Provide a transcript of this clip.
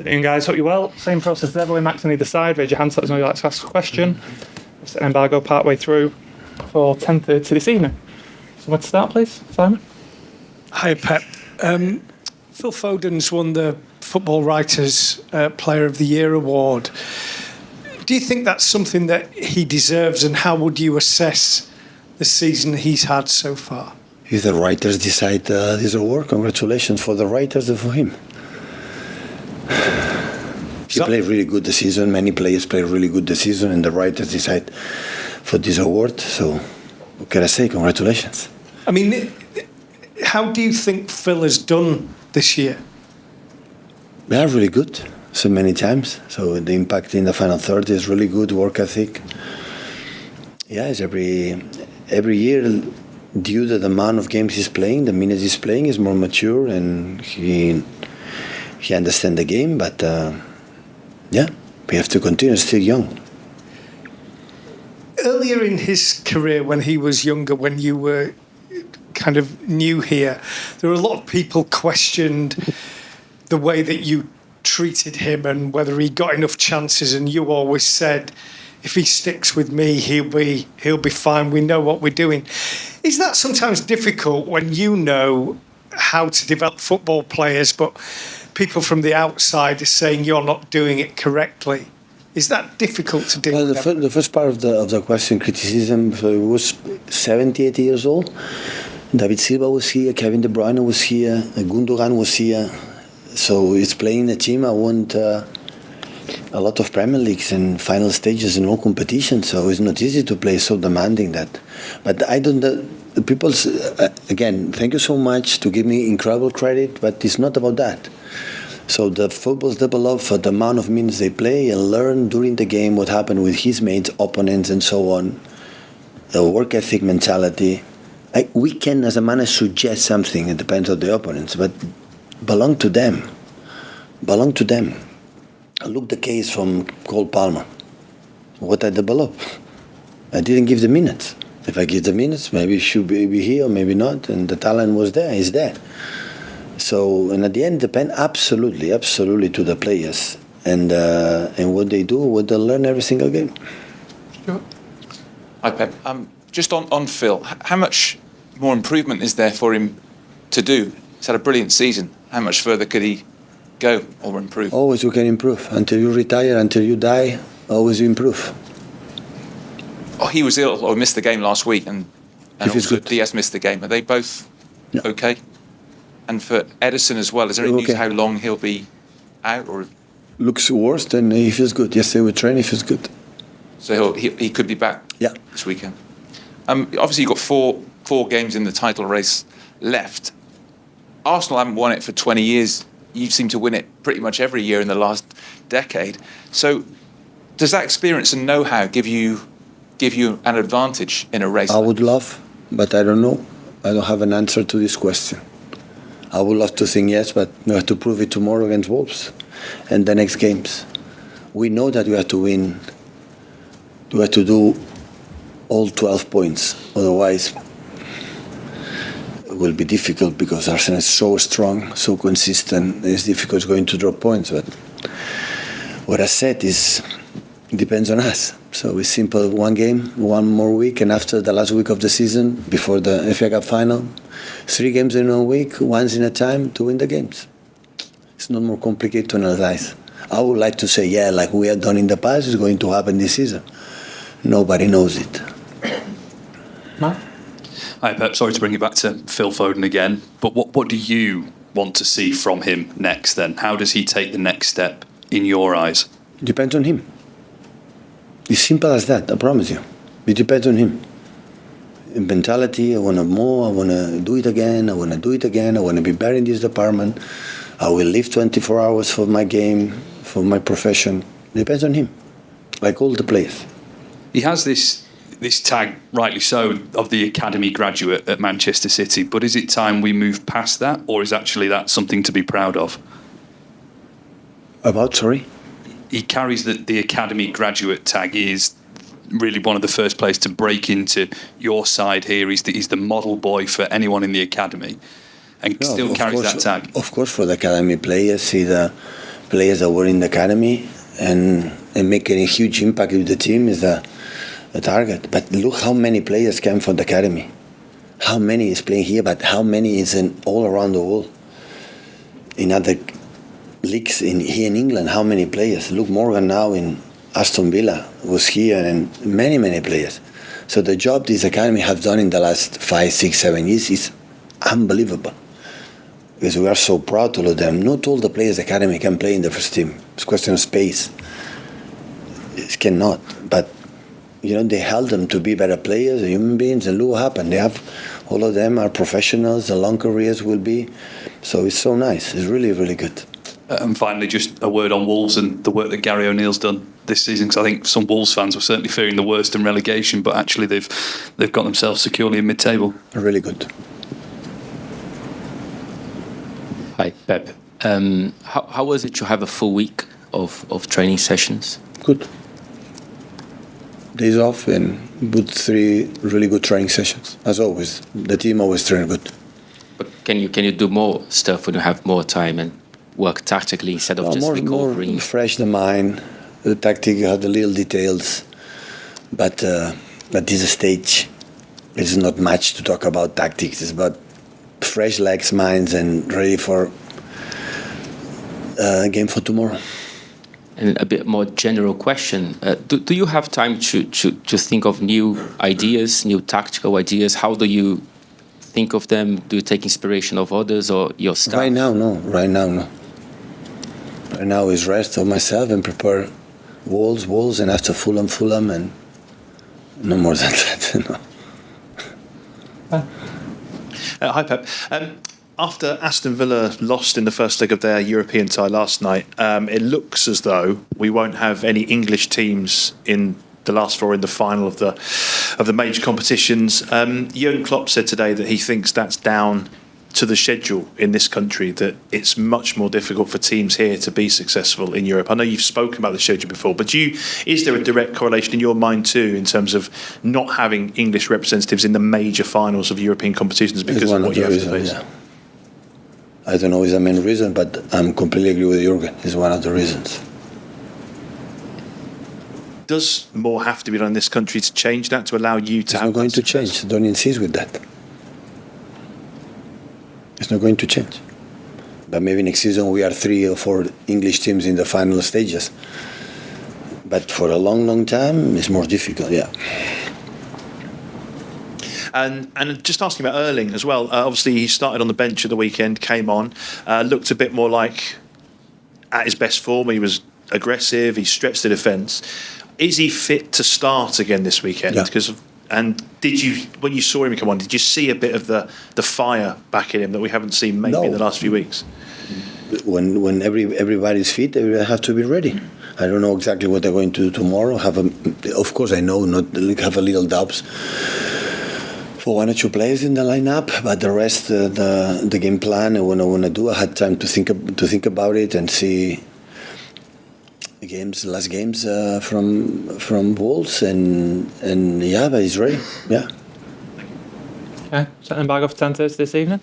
Afternoon, guys. Hope you're well. Same process as ever. With Max on either side. Raise your hand so let us know you'd like to ask a question. We'll set an embargo part way through for 10:30 this evening. So let's start, please, Simon. Hi, Pep. Phil Foden's won the Football Writers' Player of the Year award. Do you think that's something that he deserves, and how would you assess the season he's had so far? If the writers decide this award, congratulations for the writers and for him. He played really good this season. Many players played really good this season, and the writers decide for this award. So, what can I say? Congratulations. I mean, how do you think Phil has done this year? We are really good, so many times. So the impact in the final third is really good. Work ethic. Yes, every year, due to the amount of games he's playing, the minutes he's playing, is more mature, and he understands the game. But we have to continue. Still young. Earlier in his career, when he was younger, when you were kind of new here, there were a lot of people questioned the way that you treated him and whether he got enough chances. And you always said, if he sticks with me, he'll be fine. We know what we're doing. Is that sometimes difficult when you know how to develop football players, but people from the outside are saying you're not doing it correctly? Is that difficult to do? Well, the first part of the question, criticism, so he was 70, 80 years old. David Silva was here, Kevin De Bruyne was here, Gundogan was here. So he's playing a team. I want a lot of Premier Leagues and final stages in all competitions. So it's not easy to play so demanding that. But I don't. The people again. Thank you so much to give me incredible credit. But it's not about that. So the football's developed for the amount of minutes they play and learn during the game what happened with his mates, opponents, and so on. The work ethic mentality. We can, as a manager, suggest something. It depends on the opponents, but belong to them. Belong to them. Look the case from Cole Palmer. What I developed. I didn't give the minutes. If I give the minutes, maybe he should be here, maybe not. And the talent was there, is there. So, and at the end, depend absolutely to the players and what they do, what they learn every single game. Sure. Hi, Pep. Just on Phil, how much more improvement is there for him to do? He's had a brilliant season. How much further could he go or improve? Always you can improve. Until you retire, until you die, always you improve. Oh, he was ill or missed the game last week, and also good. Diaz missed the game. Are they both okay? And for Edison as well, is there any news how long he'll be out? Or looks worse than he feels good. Yesterday we trained, he feels good. So he could be back this weekend. Obviously, you've got four games in the title race left. Arsenal haven't won it for 20 years. You seem to win it pretty much every year in the last decade. So does that experience and know-how give you an advantage in a race? I would love, but I don't know. I don't have an answer to this question. I would love to think yes, but we have to prove it tomorrow against Wolves and the next games. We know that we have to win. We have to do all 12 points. Otherwise, it will be difficult because Arsenal is so strong, so consistent. It's difficult going to drop points. But what I said is, it depends on us. So it's simple, one game, one more week, and after the last week of the season, before the FA Cup final, 3 games in a week, once in a time to win the games. It's not more complicated to analyze. I would like to say, like we have done in the past, it's going to happen this season. Nobody knows it. Matt? Hi, Pep. Sorry to bring you back to Phil Foden again, but what do you want to see from him next then? How does he take the next step in your eyes? It depends on him. It's simple as that, I promise you. It depends on him. In mentality, I want to more, I want to do it again, I want to be better in this department. I will live 24 hours for my game, for my profession. It depends on him, like all the players. He has this tag, rightly so, of the academy graduate at Manchester City, but is it time we move past that, or is actually that something to be proud of? Sorry? He carries the academy graduate tag. He is really one of the first players to break into your side here. He's the model boy for anyone in the academy, and still carries that tag. Of course, for the academy players, see the players that were in the academy and making a huge impact with the team is the target. But look how many players came from the academy. How many is playing here, but how many is all around the world? In other leagues here in England, how many players? Luke Morgan now in Aston Villa was here, and many, many players. So the job this academy has done in the last 5, 6, 7 years is unbelievable. Because we are so proud to of them. Not all the players academy can play in the first team. It's a question of space. It cannot. But they held them to be better players, human beings, and look what happened. All of them are professionals, the long careers will be. So it's so nice. It's really, really good. And finally, just a word on Wolves and the work that Gary O'Neill's done this season, because I think some Wolves fans were certainly fearing the worst in relegation, but actually they've got themselves securely in mid-table. Really good. Hi, Pep. How was it to have a full week of training sessions? Good. Days off and put 3 really good training sessions. As always, the team always train good. But can you do more stuff when you have more time and work tactically instead of just recovering? More fresh the mind. The tactic, you have the little details. But at this stage, it's not much to talk about tactics. It's about fresh legs, minds, and ready for game for tomorrow. And a bit more general question: do you have time to think of new ideas, new tactical ideas? How do you think of them? Do you take inspiration of others or your staff? Right now, no. Right now is rest of myself and prepare Wolves, and after Fulham, and no more than that. No. Hi, Pep. After Aston Villa lost in the first leg of their European tie last night, it looks as though we won't have any English teams in the last 4 in the final of the major competitions. Jurgen Klopp said today that he thinks that's down to the schedule in this country, that it's much more difficult for teams here to be successful in Europe. I know you've spoken about the schedule before, but is there a direct correlation in your mind too in terms of not having English representatives in the major finals of European competitions because of what you have to face? Yeah. I don't know if it's the main reason, but I'm completely agree with Jurgen. It's one of the reasons. Does more have to be done in this country to change that, to allow you to It's not going to change. Don't insist with that. It's not going to change. But maybe next season we are 3 or 4 English teams in the final stages. But for a long, long time, it's more difficult, yeah. And just asking about Erling as well. Obviously, he started on the bench at the weekend, came on, looked a bit more like at his best form. He was aggressive, he stretched the defence. Is he fit to start again this weekend? Yeah. And did you, when you saw him come on, did you see a bit of the fire back in him that we haven't seen maybe in the last few weeks? When everybody's fit, they have to be ready. I don't know exactly what they're going to do tomorrow. Of course, I know not have a little doubts for 1 or 2 players in the lineup, but the rest, the game plan and what I want to do, I had time to think about it and see last games from Wolves, and yeah, but he's ready. Yeah. Okay, set an bag off 10:30 this evening.